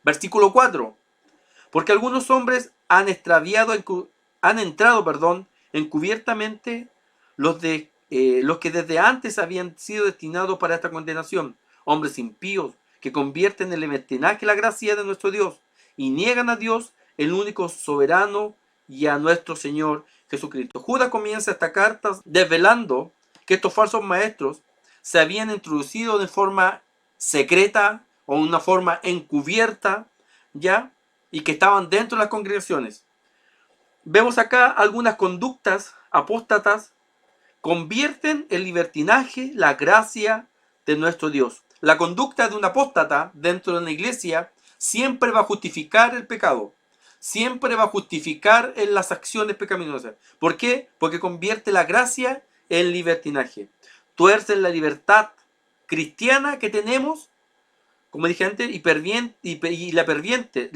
Versículo 4. Porque algunos hombres han entrado encubiertamente los que desde antes habían sido destinados para esta condenación, hombres impíos que convierten en libertinaje la gracia de nuestro Dios y niegan a Dios, el único soberano, y a nuestro Señor Jesucristo. Judas comienza esta carta desvelando que estos falsos maestros se habían introducido de forma secreta o una forma encubierta, ¿ya? Y que estaban dentro de las congregaciones. Vemos acá algunas conductas apóstatas convierten en libertinaje la gracia de nuestro Dios. La conducta de un apóstata dentro de una iglesia siempre va a justificar el pecado. Siempre va a justificar en las acciones pecaminosas. ¿Por qué? Porque convierte la gracia en libertinaje. Tuercen la libertad cristiana que tenemos, como dije antes, y la pervierten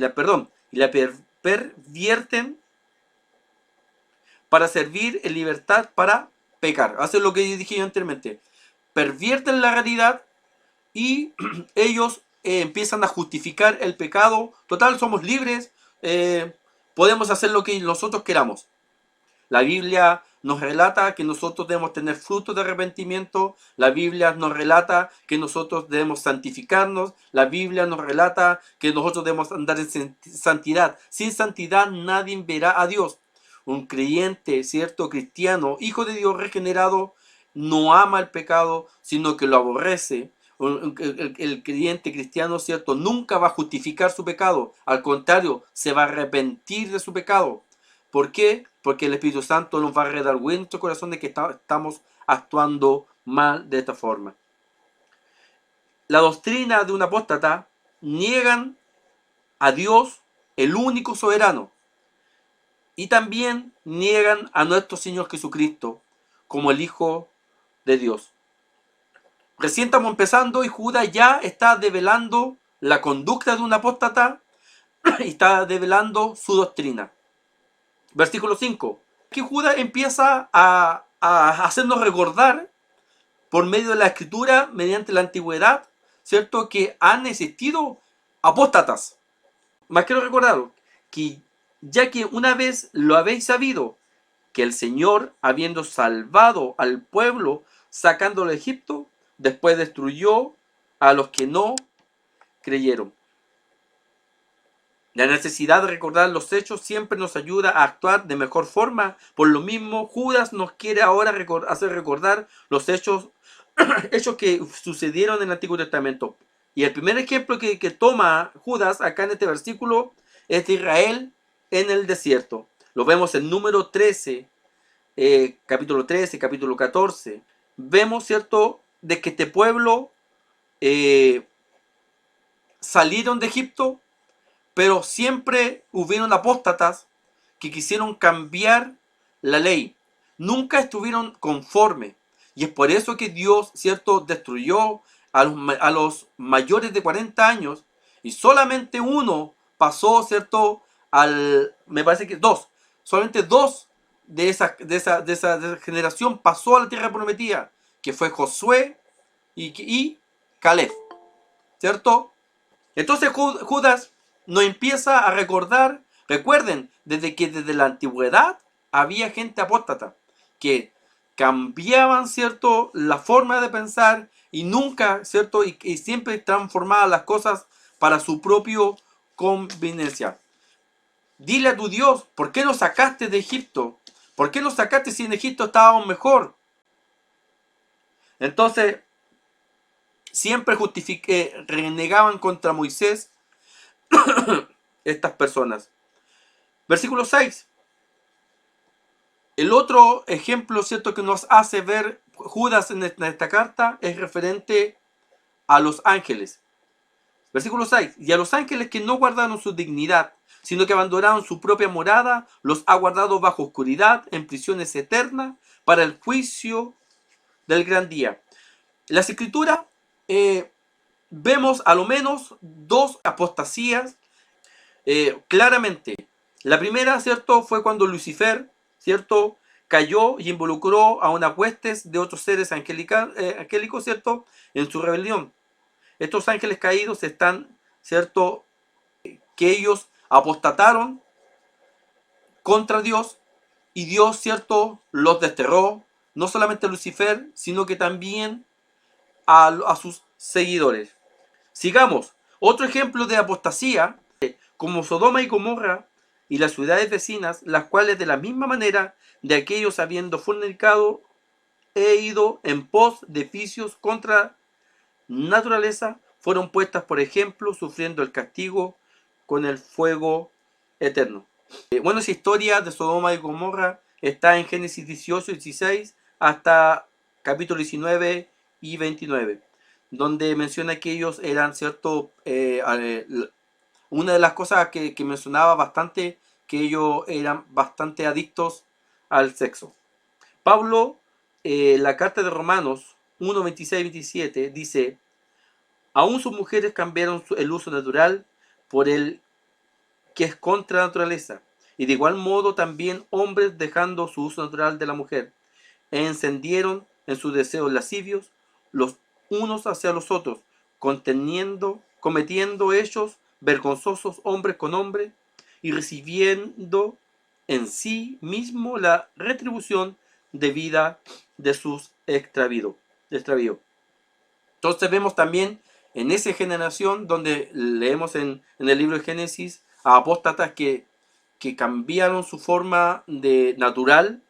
para servir en libertad para pecar. Hacen lo que dije yo anteriormente. Pervierten la realidad y ellos empiezan a justificar el pecado. Total, somos libres. Podemos hacer lo que nosotros queramos. La Biblia nos relata que nosotros debemos tener frutos de arrepentimiento. La Biblia nos relata que nosotros debemos santificarnos. La Biblia nos relata que nosotros debemos andar en santidad. Sin santidad nadie verá a Dios. Un creyente, cierto, cristiano, hijo de Dios regenerado, no ama el pecado, sino que lo aborrece. El creyente cristiano, cierto, nunca va a justificar su pecado. Al contrario, se va a arrepentir de su pecado. ¿Por qué? Porque el Espíritu Santo nos va a redarguir en nuestro corazón de que estamos actuando mal de esta forma. La doctrina de un apóstata niegan a Dios, el único soberano, y también niegan a nuestro Señor Jesucristo como el Hijo de Dios. Recién estamos empezando y Judas ya está develando la conducta de un apóstata y está develando su doctrina. Versículo 5. Aquí Judas empieza a hacernos recordar por medio de la escritura, mediante la antigüedad, ¿cierto? Que han existido apóstatas. Más quiero recordaros que ya que una vez lo habéis sabido, que el Señor, habiendo salvado al pueblo, sacándolo de Egipto, después destruyó a los que no creyeron. La necesidad de recordar los hechos siempre nos ayuda a actuar de mejor forma. Por lo mismo, Judas nos quiere ahora hacer recordar los hechos que sucedieron en el Antiguo Testamento. Y el primer ejemplo que toma Judas acá en este versículo es de Israel en el desierto. Lo vemos en número 13, capítulo 13, capítulo 14. Vemos, ¿cierto?, de que este pueblo salieron de Egipto, pero siempre hubieron apóstatas que quisieron cambiar la ley. Nunca estuvieron conformes. Y es por eso que Dios, ¿cierto?, destruyó a los mayores de 40 años y solamente uno pasó, ¿cierto?, me parece que solamente dos de esa generación pasó a la tierra prometida, que fue Josué y Caleb, ¿cierto? Entonces Judas nos empieza a recordar, recuerden, desde la antigüedad había gente apóstata que cambiaban, ¿cierto?, la forma de pensar y nunca, ¿cierto?, y siempre transformaban las cosas para su propio conveniencia. Dile a tu Dios, ¿por qué nos sacaste de Egipto? ¿Por qué nos sacaste si en Egipto estábamos mejor? Entonces, siempre renegaban contra Moisés estas personas. Versículo 6. El otro ejemplo, ¿cierto?, que nos hace ver Judas en esta carta es referente a los ángeles. Versículo 6. Y a los ángeles que no guardaron su dignidad, sino que abandonaron su propia morada, los ha guardado bajo oscuridad, en prisiones eternas, para el juicio del gran día. En las escrituras vemos a lo menos dos apostasías claramente. La primera, ¿cierto?, fue cuando Lucifer, ¿cierto?, cayó y involucró a unas huestes de otros seres angélicos, ¿cierto?, en su rebelión. Estos ángeles caídos están, ¿cierto?, que ellos apostataron contra Dios y Dios, ¿cierto?, los desterró, no solamente a Lucifer, sino que también a sus seguidores. Sigamos. Otro ejemplo de apostasía, como Sodoma y Gomorra y las ciudades vecinas, las cuales de la misma manera de aquellos habiendo fornicado he ido en pos de vicios contra naturaleza, fueron puestas por ejemplo, sufriendo el castigo con el fuego eterno. Bueno, esa historia de Sodoma y Gomorra está en Génesis 18 y 16 hasta capítulo 19 y 29, donde menciona que ellos eran, ¿cierto? Una de las cosas que mencionaba bastante, que ellos eran bastante adictos al sexo. Pablo, la carta de Romanos 1, 26 y 27, dice: aún sus mujeres cambiaron el uso natural por el que es contra la naturaleza, y de igual modo también hombres, dejando su uso natural de la mujer, encendieron en sus deseos lascivios los unos hacia los otros, cometiendo hechos vergonzosos hombres con hombres, y recibiendo en sí mismo la retribución debida de sus extravíos. Entonces vemos también en esa generación donde leemos en el libro de Génesis a apóstatas que cambiaron su forma de natural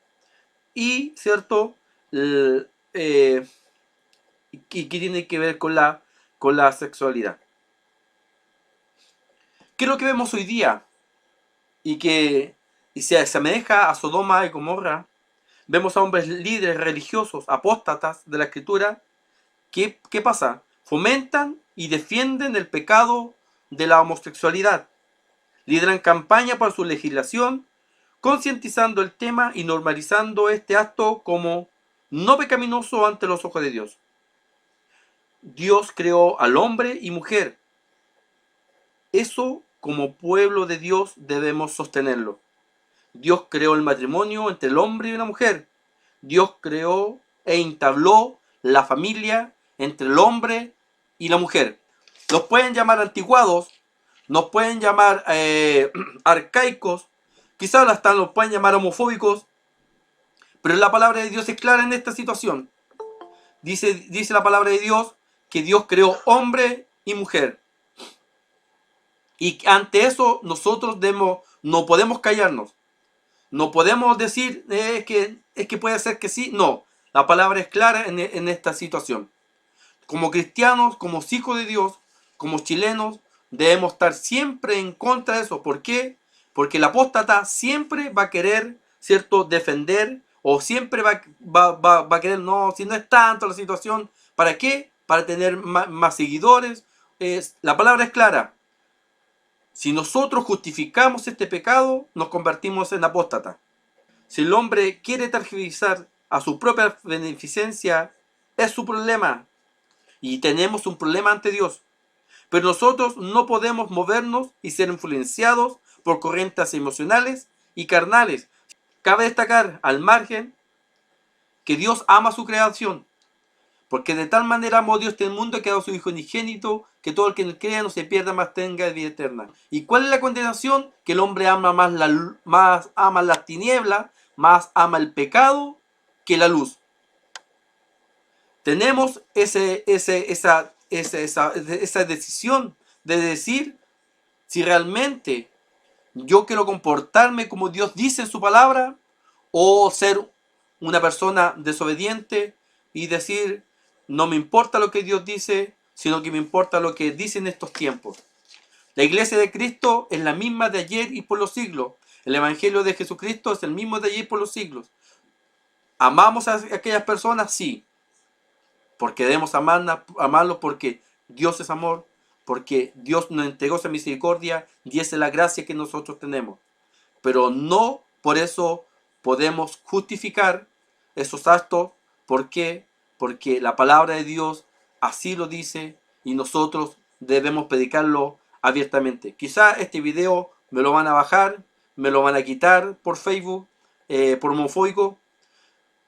y, ¿cierto? Que tiene que ver con la sexualidad. ¿Qué es lo que vemos hoy día? Y se asemeja a Sodoma y Gomorra. Vemos a hombres líderes religiosos, apóstatas de la Escritura. ¿Qué pasa? Fomentan y defienden el pecado de la homosexualidad. Lideran campaña para su legislación, concientizando el tema y normalizando este acto como no pecaminoso ante los ojos de Dios. Dios creó al hombre y mujer. Eso, como pueblo de Dios, debemos sostenerlo. Dios creó el matrimonio entre el hombre y la mujer. Dios creó e entabló la familia entre el hombre y la mujer. Nos pueden llamar anticuados, nos pueden llamar arcaicos, quizás hasta nos pueden llamar homofóbicos, pero la palabra de Dios es clara en esta situación. Dice la palabra de Dios que Dios creó hombre y mujer. Y ante eso nosotros no podemos callarnos. No podemos decir que puede ser que sí. No, la palabra es clara en esta situación. Como cristianos, como hijos de Dios, como chilenos, debemos estar siempre en contra de eso. ¿Por qué? Porque el apóstata siempre va a querer, ¿cierto?, defender, o siempre va a querer, no, si no es tanto la situación, ¿para qué? Para tener más seguidores. La palabra es clara. Si nosotros justificamos este pecado, nos convertimos en apóstata. Si el hombre quiere tergiversar a su propia beneficencia, es su problema. Y tenemos un problema ante Dios. Pero nosotros no podemos movernos y ser influenciados por corrientes emocionales y carnales. Cabe destacar, al margen, que Dios ama su creación. Porque de tal manera amó Dios el mundo que ha dado a su Hijo unigénito, que todo el que en él crea no se pierda, mas tenga vida eterna. ¿Y cuál es la condenación? Que el hombre ama más ama las tinieblas, más ama el pecado que la luz. Tenemos esa decisión de decir si realmente yo quiero comportarme como Dios dice en su palabra, o ser una persona desobediente y decir, no me importa lo que Dios dice, sino que me importa lo que dice en estos tiempos. La iglesia de Cristo es la misma de ayer y por los siglos. El evangelio de Jesucristo es el mismo de ayer y por los siglos. ¿Amamos a aquellas personas? Sí. Porque debemos amarlos porque Dios es amor, porque Dios nos entregó esa misericordia y esa es la gracia que nosotros tenemos. Pero no por eso podemos justificar esos actos. ¿Por qué? Porque la palabra de Dios así lo dice y nosotros debemos predicarlo abiertamente. Quizá este video me lo van a bajar, me lo van a quitar por Facebook, por homofóbico,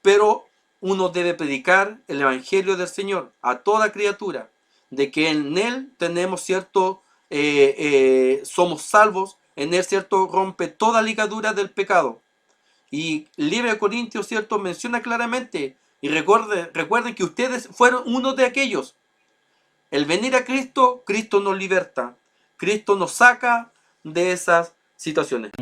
pero uno debe predicar el Evangelio del Señor a toda criatura, de que en Él tenemos cierto, somos salvos, en Él cierto rompe toda ligadura del pecado. Y el libro de Corintios, cierto, menciona claramente, y recuerden que ustedes fueron uno de aquellos. El venir a Cristo, Cristo nos liberta, Cristo nos saca de esas situaciones.